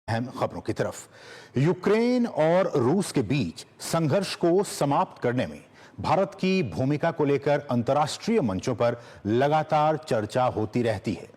अहम खबरों की तरफ। यूक्रेन और रूस के बीच संघर्ष को समाप्त करने में भारत की भूमिका को लेकर अंतर्राष्ट्रीय मंचों पर लगातार चर्चा होती रहती है।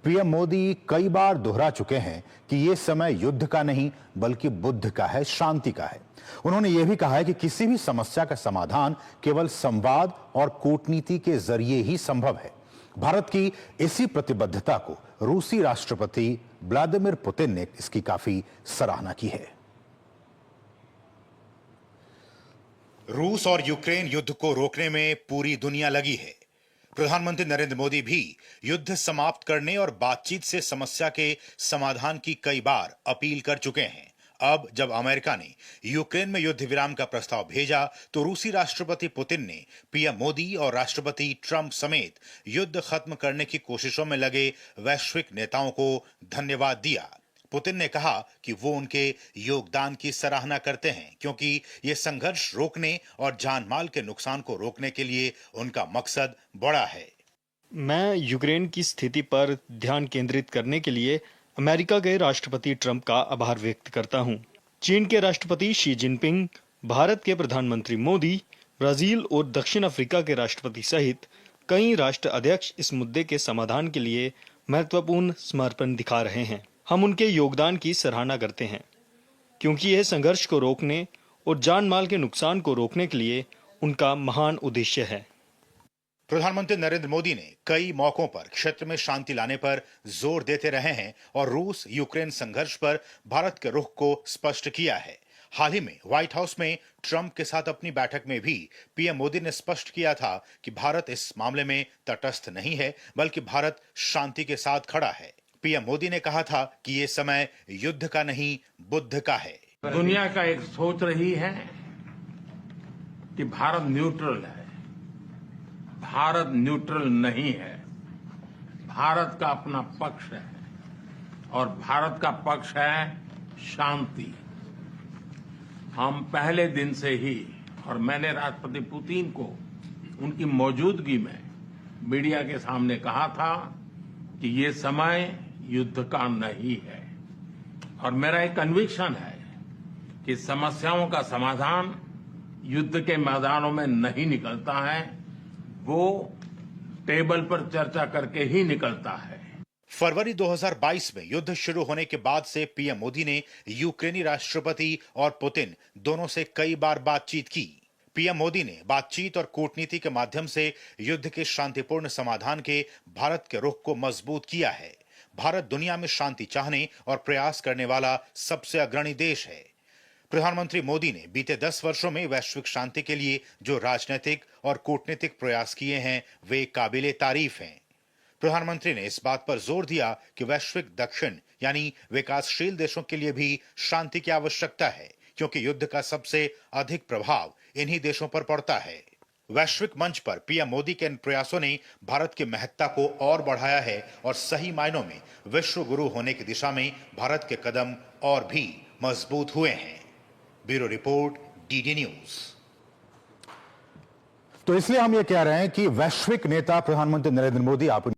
पीएम मोदी कई बार दोहरा चुके हैं कि यह समय युद्ध का नहीं बल्कि बुद्ध का है, शांति का है। उन्होंने यह भी कहा है कि किसी भी समस्या का समाधान केवल संवाद और कूटनीति के जरिए ही संभव है। भारत की इसी प्रतिबद्धता को रूसी राष्ट्रपति व्लादिमीर पुतिन ने इसकी काफी सराहना की है। रूस और यूक्रेन युद्ध को रोकने में पूरी दुनिया लगी है। प्रधानमंत्री नरेंद्र मोदी भी युद्ध समाप्त करने और बातचीत से समस्या के समाधान की कई बार अपील कर चुके हैं। अब जब अमेरिका ने यूक्रेन में युद्ध विराम का प्रस्ताव भेजा तो रूसी राष्ट्रपति पुतिन ने पीएम मोदी और राष्ट्रपति ट्रंप समेत युद्ध खत्म करने की कोशिशों में लगे वैश्विक नेताओं को धन्यवाद दिया। पुतिन ने कहा कि वो उनके योगदान की सराहना करते हैं क्योंकि ये संघर्ष रोकने और जान माल के नुकसान को रोकने के लिए उनका मकसद बड़ा है। मैं यूक्रेन की स्थिति पर ध्यान केंद्रित करने के लिए अमेरिका के राष्ट्रपति ट्रंप का आभार व्यक्त करता हूं। चीन के राष्ट्रपति शी जिनपिंग, भारत के प्रधानमंत्री मोदी, ब्राजील और दक्षिण अफ्रीका के राष्ट्रपति सहित कई राष्ट्र अध्यक्ष इस मुद्दे के समाधान के लिए महत्वपूर्ण समर्पण दिखा रहे हैं। हम उनके योगदान की सराहना करते हैं क्योंकि यह संघर्ष को रोकने और जान माल के नुकसान को रोकने के लिए उनका महान उद्देश्य है। प्रधानमंत्री नरेंद्र मोदी ने कई मौकों पर क्षेत्र में शांति लाने पर जोर देते रहे हैं और रूस यूक्रेन संघर्ष पर भारत के रुख को स्पष्ट किया है। हाल ही में व्हाइट हाउस में ट्रंप के साथ अपनी बैठक में भी पीएम मोदी ने स्पष्ट किया था कि भारत इस मामले में तटस्थ नहीं है बल्कि भारत शांति के साथ खड़ा है। पीएम मोदी ने कहा था कि ये समय युद्ध का नहीं बुद्ध का है। दुनिया का एक सोच रही है कि भारत न्यूट्रल है। भारत न्यूट्रल नहीं है। भारत का अपना पक्ष है और भारत का पक्ष है शांति। हम पहले दिन से ही, और मैंने राष्ट्रपति पुतिन को उनकी मौजूदगी में मीडिया के सामने कहा था कि ये समय युद्ध का नहीं है और मेरा एक कन्विक्शन है कि समस्याओं का समाधान युद्ध के मैदानों में नहीं निकलता है, वो टेबल पर चर्चा करके ही निकलता है। फरवरी 2022 में युद्ध शुरू होने के बाद से पीएम मोदी ने यूक्रेनी राष्ट्रपति और पुतिन दोनों से कई बार बातचीत की। पीएम मोदी ने बातचीत और कूटनीति के माध्यम से युद्ध के शांतिपूर्ण समाधान के भारत के रुख को मजबूत किया है। भारत दुनिया में शांति चाहने और प्रयास करने वाला सबसे अग्रणी देश है। प्रधानमंत्री मोदी ने बीते 10 वर्षों में वैश्विक शांति के लिए जो राजनीतिक और कूटनीतिक प्रयास किए हैं वे काबिले तारीफ हैं। प्रधानमंत्री ने इस बात पर जोर दिया कि वैश्विक दक्षिण यानी विकासशील देशों के लिए भी शांति की आवश्यकता है क्योंकि युद्ध का सबसे अधिक प्रभाव इन्हीं देशों पर पड़ता है। वैश्विक मंच पर पीएम मोदी के इन प्रयासों ने भारत की महत्ता को और बढ़ाया है और सही मायनों में विश्व गुरु होने की दिशा में भारत के कदम और भी मजबूत हुए हैं। Bureau report, DD news. तो इसलिए हम ये कह रहे हैं कि वैश्विक नेता प्रधानमंत्री नरेंद्र मोदी आप